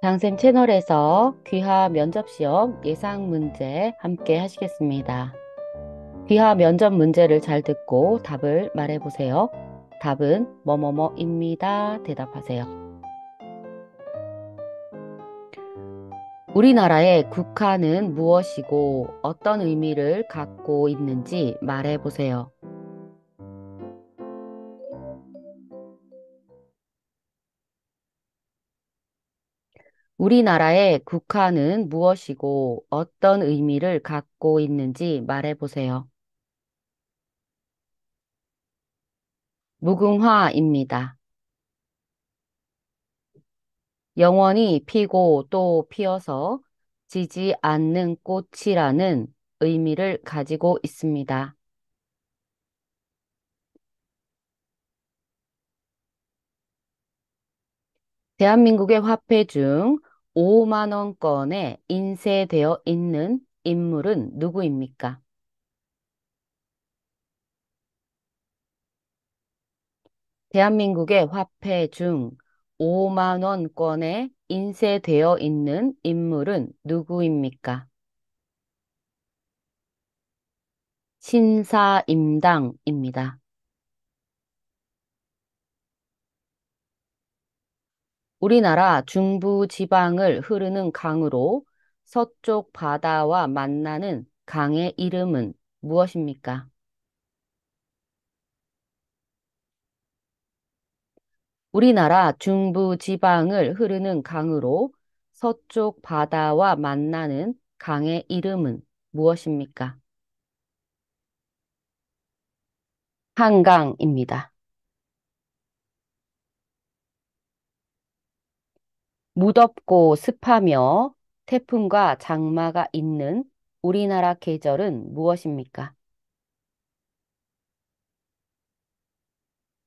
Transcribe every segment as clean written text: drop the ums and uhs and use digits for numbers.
장쌤 채널에서 귀화 면접 시험 예상 문제 함께 하시겠습니다. 귀화 면접 문제를 잘 듣고 답을 말해 보세요. 답은 뭐뭐뭐입니다. 대답하세요. 우리나라의 국화는 무엇이고 어떤 의미를 갖고 있는지 말해 보세요. 우리나라의 국화는 무엇이고 어떤 의미를 갖고 있는지 말해 보세요. 무궁화입니다. 영원히 피고 또 피어서 지지 않는 꽃이라는 의미를 가지고 있습니다. 대한민국의 화폐 중 5만 원권에 인쇄되어 있는 인물은 누구입니까? 대한민국의 화폐 중 5만 원권에 인쇄되어 있는 인물은 누구입니까? 신사임당입니다. 우리나라 중부 지방을 흐르는 강으로 서쪽 바다와 만나는 강의 이름은 무엇입니까? 우리나라 중부 지방을 흐르는 강으로 서쪽 바다와 만나는 강의 이름은 무엇입니까? 한강입니다. 무덥고 습하며 태풍과 장마가 있는 우리나라 계절은 무엇입니까?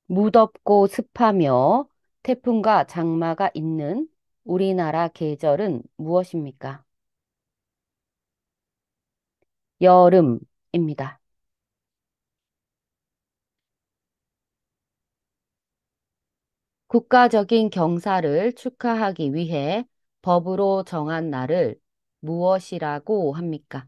무덥고 습하며 태풍과 장마가 있는 우리나라 계절은 무엇입니까? 여름입니다. 국가적인 경사를 축하하기 위해 법으로 정한 날을 무엇이라고 합니까?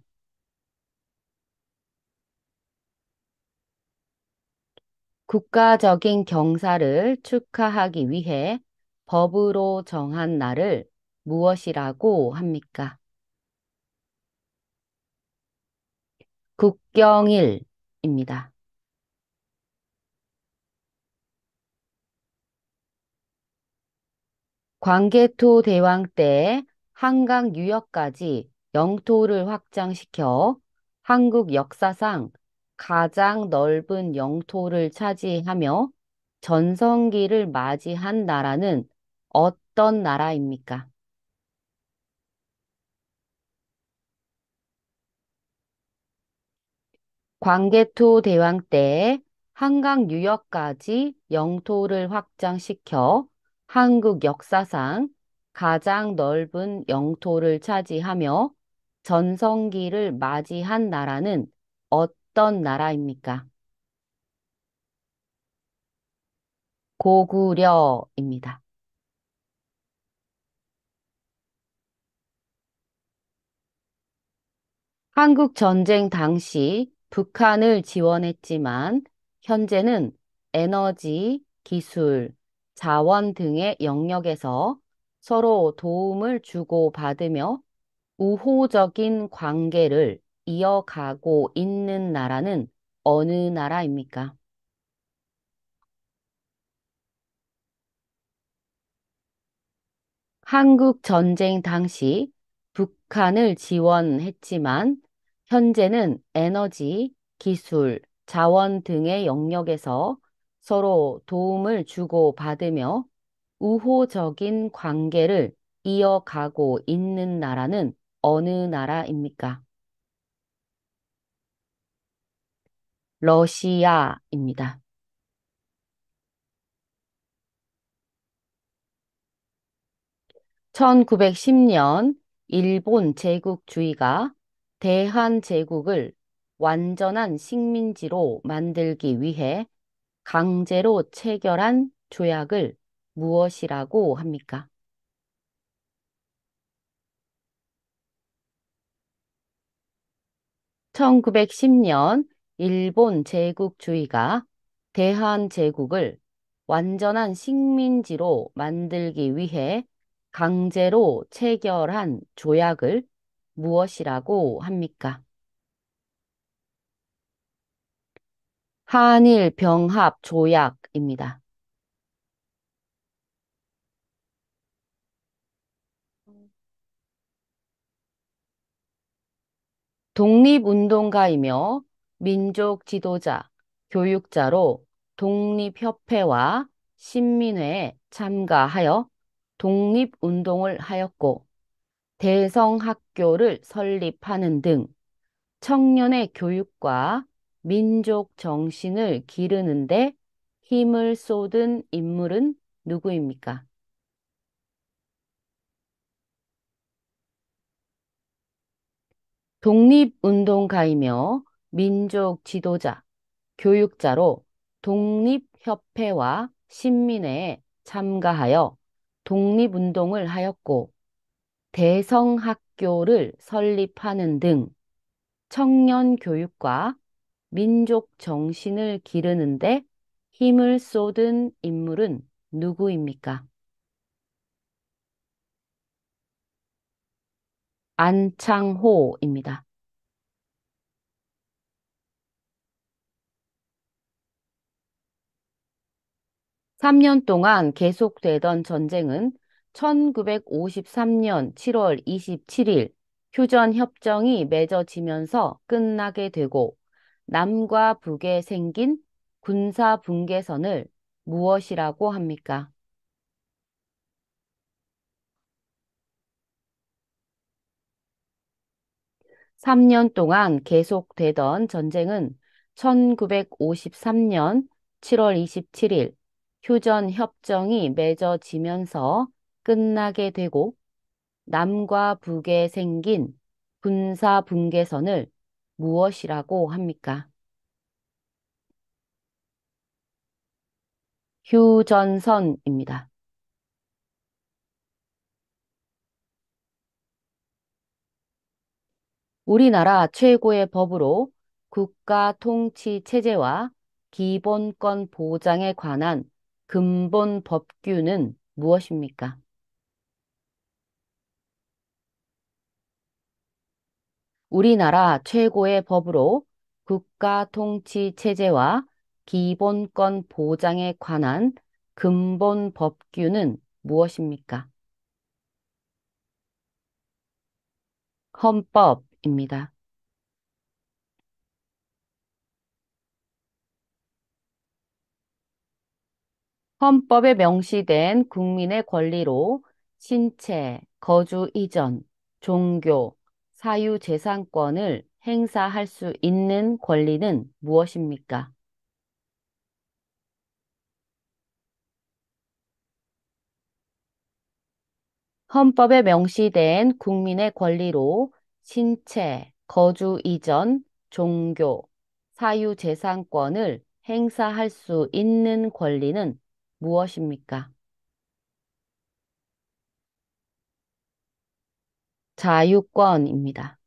국가적인 경사를 축하하기 위해 법으로 정한 날을 무엇이라고 합니까? 국경일입니다. 광개토 대왕 때 한강 유역까지 영토를 확장시켜 한국 역사상 가장 넓은 영토를 차지하며 전성기를 맞이한 나라는 어떤 나라입니까? 광개토 대왕 때 한강 유역까지 영토를 확장시켜 한국 역사상 가장 넓은 영토를 차지하며 전성기를 맞이한 나라는 어떤 나라입니까? 고구려입니다. 한국 전쟁 당시 북한을 지원했지만 현재는 에너지, 기술, 자원 등의 영역에서 서로 도움을 주고받으며 우호적인 관계를 이어가고 있는 나라는 어느 나라입니까? 한국 전쟁 당시 북한을 지원했지만 현재는 에너지, 기술, 자원 등의 영역에서 서로 도움을 주고받으며 우호적인 관계를 이어가고 있는 나라는 어느 나라입니까? 러시아입니다. 1910년 일본 제국주의가 대한제국을 완전한 식민지로 만들기 위해 강제로 체결한 조약을 무엇이라고 합니까? 1910년 일본 제국주의가 대한제국을 완전한 식민지로 만들기 위해 강제로 체결한 조약을 무엇이라고 합니까? 한일 병합 조약입니다. 독립운동가이며 민족 지도자, 교육자로 독립협회와 신민회에 참가하여 독립운동을 하였고 대성학교를 설립하는 등 청년의 교육과 민족 정신을 기르는 데 힘을 쏟은 인물은 누구입니까? 독립운동가이며 민족 지도자, 교육자로 독립협회와 신민회에 참가하여 독립운동을 하였고 대성학교를 설립하는 등 청년 교육과 민족 정신을 기르는데 힘을 쏟은 인물은 누구입니까? 안창호입니다. 3년 동안 계속되던 전쟁은 1953년 7월 27일 휴전협정이 맺어지면서 끝나게 되고 남과 북에 생긴 군사 분계선을 무엇이라고 합니까? 3년 동안 계속되던 전쟁은 1953년 7월 27일 휴전협정이 맺어지면서 끝나게 되고 남과 북에 생긴 군사 분계선을 무엇이라고 합니까? 휴전선입니다. 우리나라 최고의 법으로 국가 통치 체제와 기본권 보장에 관한 근본 법규는 무엇입니까? 우리나라 최고의 법으로 국가 통치 체제와 기본권 보장에 관한 근본 법규는 무엇입니까? 헌법입니다. 헌법에 명시된 국민의 권리로 신체, 거주 이전, 종교, 사유재산권을 행사할 수 있는 권리는 무엇입니까? 헌법에 명시된 국민의 권리로 신체, 거주 이전, 종교, 사유재산권을 행사할 수 있는 권리는 무엇입니까? 자유권입니다.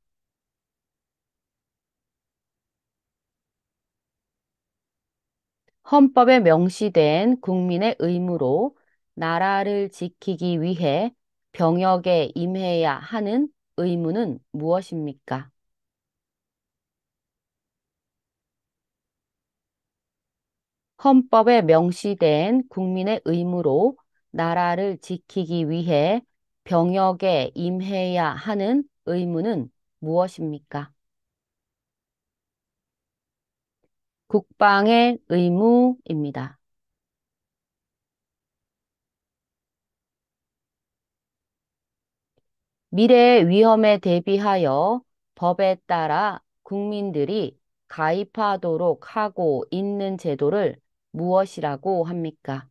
헌법에 명시된 국민의 의무로 나라를 지키기 위해 병역에 임해야 하는 의무는 무엇입니까? 헌법에 명시된 국민의 의무로 나라를 지키기 위해 병역에 임해야 하는 의무는 무엇입니까? 국방의 의무입니다. 미래의 위험에 대비하여 법에 따라 국민들이 가입하도록 하고 있는 제도를 무엇이라고 합니까?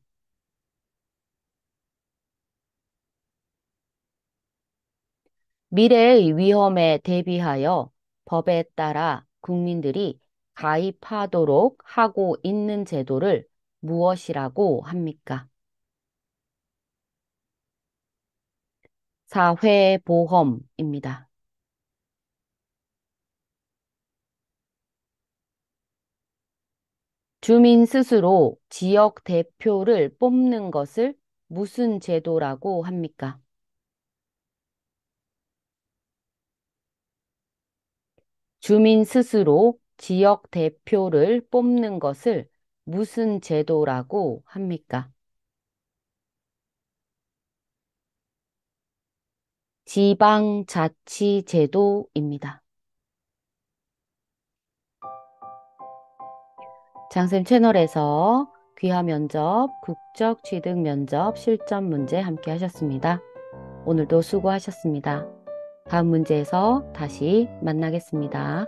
미래의 위험에 대비하여 법에 따라 국민들이 가입하도록 하고 있는 제도를 무엇이라고 합니까? 사회보험입니다. 주민 스스로 지역 대표를 뽑는 것을 무슨 제도라고 합니까? 주민 스스로 지역 대표를 뽑는 것을 무슨 제도라고 합니까? 지방자치제도입니다. 장쌤 채널에서 귀화 면접, 국적 취득 면접 실전 문제 함께 하셨습니다. 오늘도 수고하셨습니다. 다음 문제에서 다시 만나겠습니다.